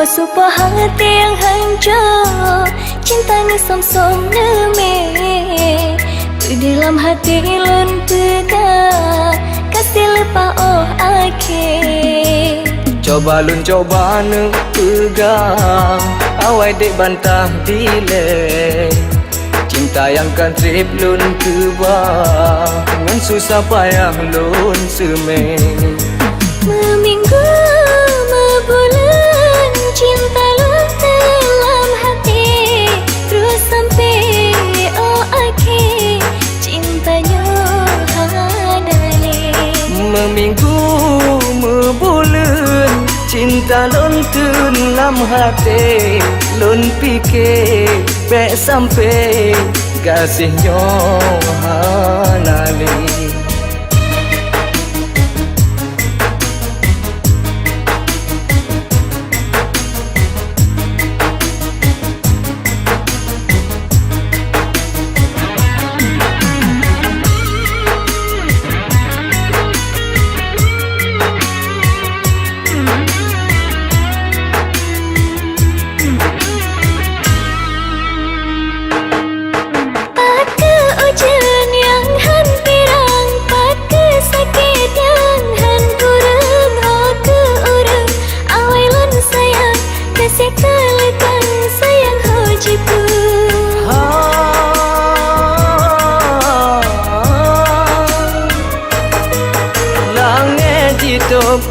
sebuah hati yang hancur, cinta ni som-som neme. Di dalam hati lun pegang, kasih lepas oh akhir. Coba lun coba ne pegang, awai dek bantah dile. Cinta yang kan trip lun kebang, dengan susah payah lun semeng. Meminggu mebulan, cinta lun dalam hati, terus sampai oh akhir, cintanya hadali. Meminggu mebulan, cinta lun dalam hati, lun fikir bek sampai kasihnya hanali.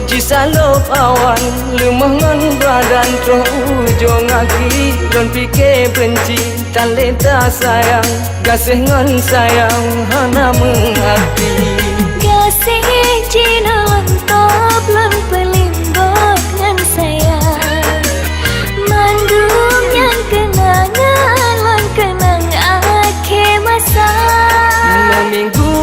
Jisalop awan lumangan badan terus ujung kaki, don fikir benci tan leta sayang, gasih ngan sayang hana mengerti. Gasih jinon top lang pelimbok ngan sayang, mandung yang kenangan lang kenang akhir masa. Meminggu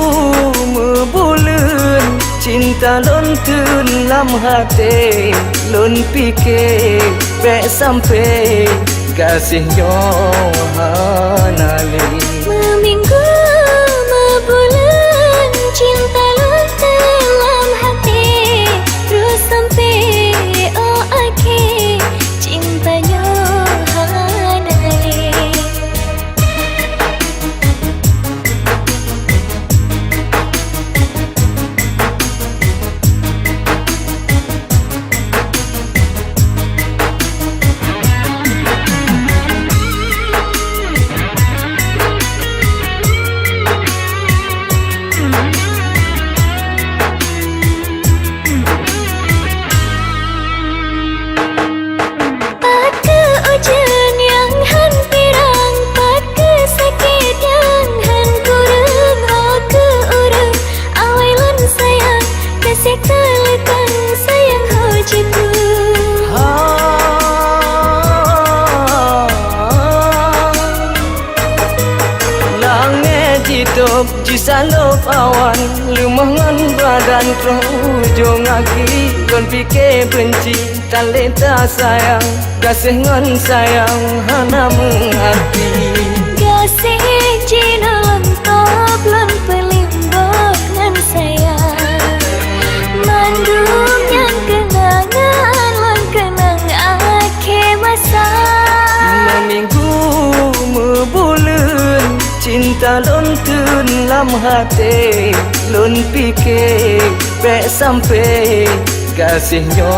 mebulan, cinta lon dalam hati, lon fikir bek sampai kasihnya hanali. Meminggu mebulan, cinta lon dalam hati, terus sampai oh akhir, cintanya hanali. Jisalop awan lumangan badan terus ujung kaki, don fikir benci tan leta sayang, gasih ngan sayang hana mengerti. Gasih jinon top lang pelimbok ngan sayang, mandung yang kenangan lang kenang akhir masa. Meminggu mebulan, cinta lon dalam hati, lon fikir bek sampai kasihnya